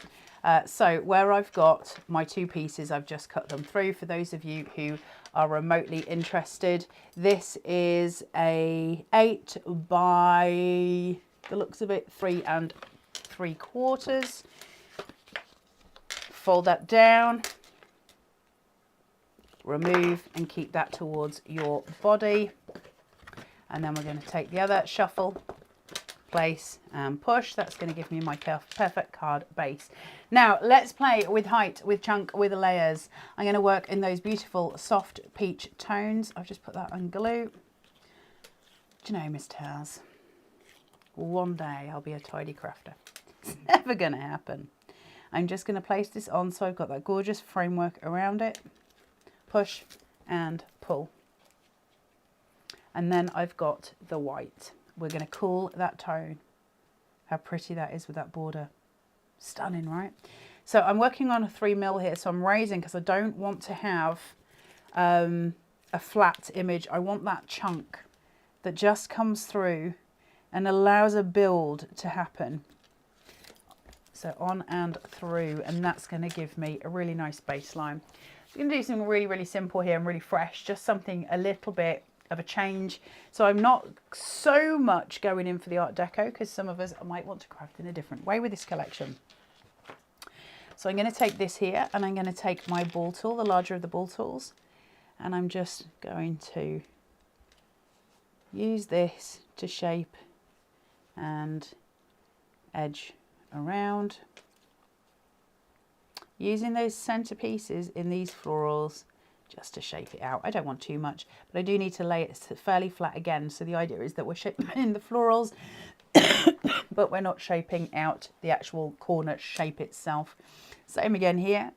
So where I've got my two pieces, I've just cut them through. For those of you who are remotely interested, this is a 8 by the looks of it 3 3/4. Fold that down, remove and keep that towards your body. And then we're going to take the other, shuffle, place and push. That's going to give me my perfect card base. Now let's play with height, with chunk, with layers. I'm going to work in those beautiful soft peach tones. I've just put that on glue. Do you know, Miss Towers, one day I'll be a tidy crafter. It's never going to happen. I'm just going to place this on so I've got that gorgeous framework around it. Push and pull. And then I've got the white. We're going to cool that tone. How pretty that is with that border. Stunning, right? So I'm working on a 3mm here, so I'm raising because I don't want to have a flat image. I want that chunk that just comes through and allows a build to happen. So on and through, and that's going to give me a really nice baseline. I'm going to do something really, really simple here and really fresh, just something a little bit of a change. So I'm not so much going in for the Art Deco because some of us might want to craft in a different way with this collection. So I'm going to take this here and I'm going to take my ball tool, the larger of the ball tools, and I'm just going to use this to shape and edge around, using those center pieces in these florals just to shape it out. I don't want too much, but I do need to lay it fairly flat again. So the idea is that we're shaping the florals, but we're not shaping out the actual corner shape itself. Same again here.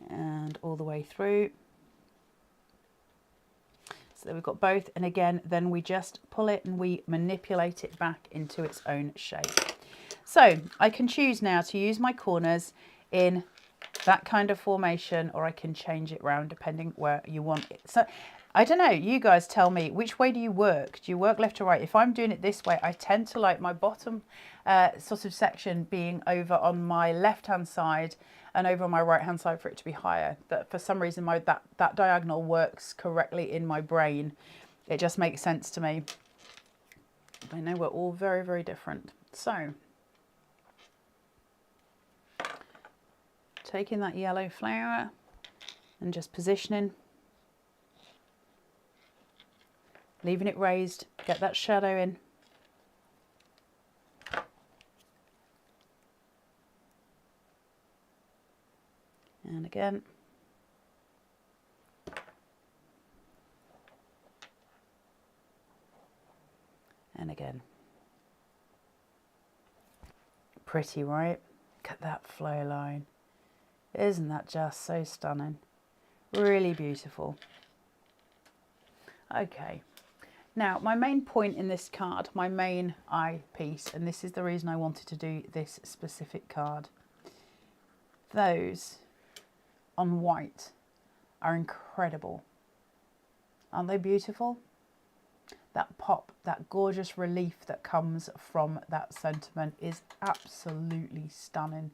And all the way through. So we've got both, and again, then we just pull it and we manipulate it back into its own shape. So I can choose now to use my corners in that kind of formation, or I can change it around depending where you want it. So I don't know, you guys tell me, which way do you work? Do you work left or right? If I'm doing it this way, I tend to like my bottom sort of section being over on my left hand side and over on my right hand side for it to be higher. That for some reason that diagonal works correctly in my brain. It just makes sense to me. I know we're all very, very different. So taking that yellow flower and just positioning, leaving it raised, get that shadow in. And again. And again. Pretty, right? Look at that flow line. Isn't that just so stunning? Really beautiful. Okay. Now, my main point in this card, my main eye piece, and this is the reason I wanted to do this specific card. Those on white are incredible. Aren't they beautiful? That pop, that gorgeous relief that comes from that sentiment is absolutely stunning.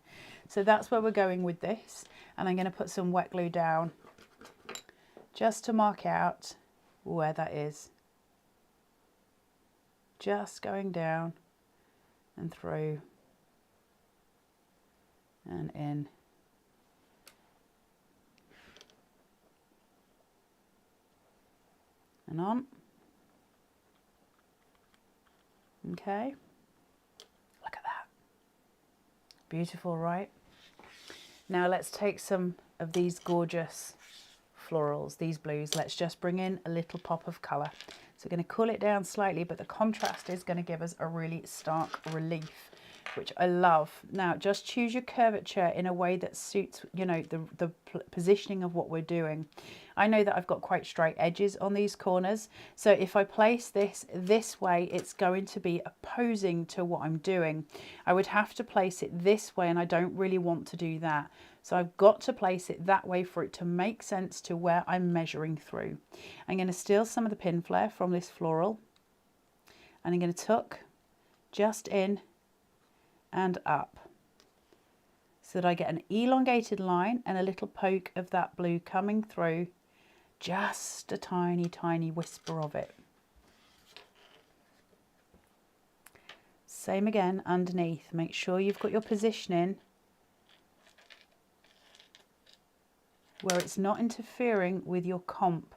So that's where we're going with this. And I'm going to put some wet glue down just to mark out where that is. Just going down and through and in. And on. Okay, look at that. Beautiful, right? Now let's take some of these gorgeous florals, these blues. Let's just bring in a little pop of colour. So we're going to cool it down slightly, but the contrast is going to give us a really stark relief, which I love. Now just choose your curvature in a way that suits, you know, the positioning of what we're doing. I know that I've got quite straight edges on these corners, so if I place this way, it's going to be opposing to what I'm doing. I would have to place it this way, and I don't really want to do that. So I've got to place it that way for it to make sense to where I'm measuring through. I'm going to steal some of the pin flare from this floral, and I'm going to tuck just in and up so that I get an elongated line and a little poke of that blue coming through, just a tiny, tiny whisper of it. Same again underneath. Make sure you've got your positioning where it's not interfering with your comp.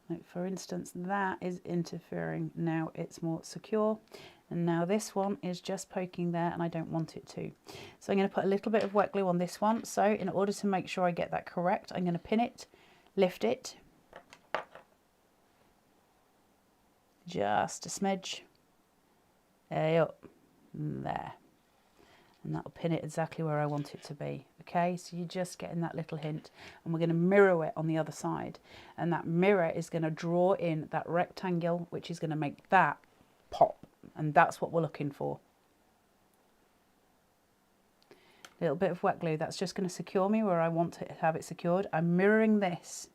Like for instance, that is interfering. Now it's more secure. And now this one is just poking there and I don't want it to. So I'm going to put a little bit of wet glue on this one. So in order to make sure I get that correct, I'm going to pin it, lift it, just a smidge, there, there. And that'll pin it exactly where I want it to be. Okay, so you're just getting that little hint, and we're going to mirror it on the other side. And that mirror is going to draw in that rectangle, which is going to make that pop. And that's what we're looking for. A little bit of wet glue, that's just going to secure me where I want to have it secured. I'm mirroring this.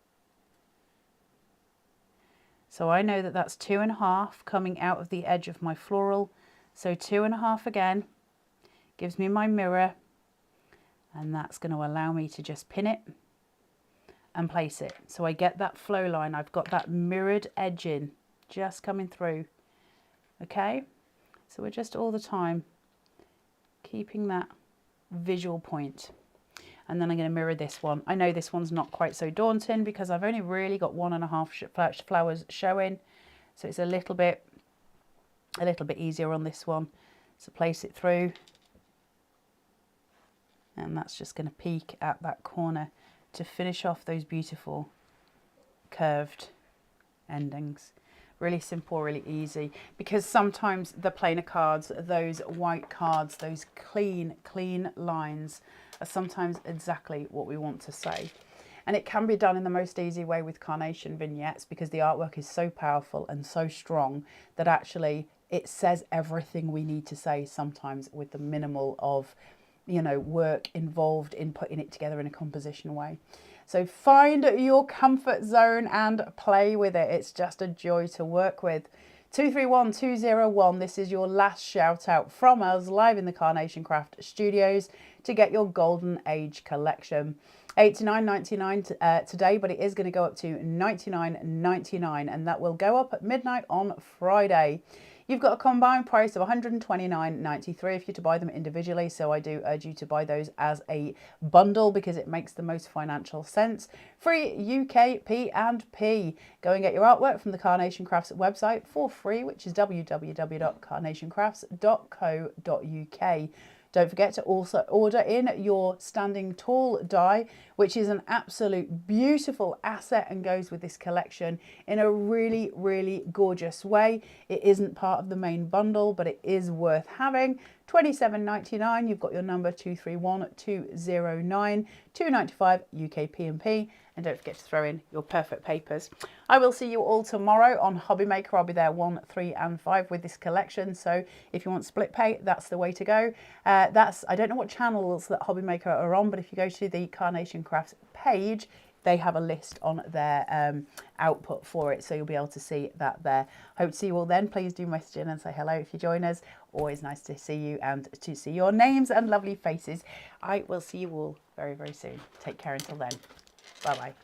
So I know that that's 2.5 coming out of the edge of my floral. So 2.5 again. Gives me my mirror, and that's going to allow me to just pin it and place it. So I get that flow line. I've got that mirrored edge in just coming through. Okay, so we're just all the time keeping that visual point. And then I'm going to mirror this one. I know this one's not quite so daunting because I've only really got 1.5 flowers showing, so it's a little bit easier on this one. So place it through. And that's just going to peek at that corner to finish off those beautiful curved endings. Really simple, really easy, because sometimes the plainer cards, those white cards, those clean lines are sometimes exactly what we want to say. And it can be done in the most easy way with Carnation vignettes, because the artwork is so powerful and so strong that actually it says everything we need to say sometimes with the minimal of, you know, work involved in putting it together in a composition way. So find your comfort zone and play with it. It's just a joy to work with. 231201, this is your last shout out from us live in the Carnation Craft Studios to get your Golden Age collection. $89.99 today, but it is going to go up to $99.99, and that will go up at midnight on Friday. You've got a combined price of $129.93 if you're to buy them individually, so I do urge you to buy those as a bundle because it makes the most financial sense. Free UK P&P. Go and get your artwork from the Carnation Crafts website for free, which is www.carnationcrafts.co.uk. Don't forget to also order in your standing tall die, which is an absolute beautiful asset and goes with this collection in a really, really gorgeous way. It isn't part of the main bundle, but it is worth having. $27.99. You've got your number 231209, $2.95 UK P&P. And don't forget to throw in your perfect papers. I will see you all tomorrow on Hobby Maker. I'll be there 1, 3 and 5 with this collection. So if you want split pay, that's the way to go. I don't know what channels that Hobby Maker are on, but if you go to the Carnation Crafts page, they have a list on their output for it. So you'll be able to see that there. Hope to see you all then. Please do message in and say hello if you join us. Always nice to see you and to see your names and lovely faces. I will see you all very, very soon. Take care until then. Bye-bye.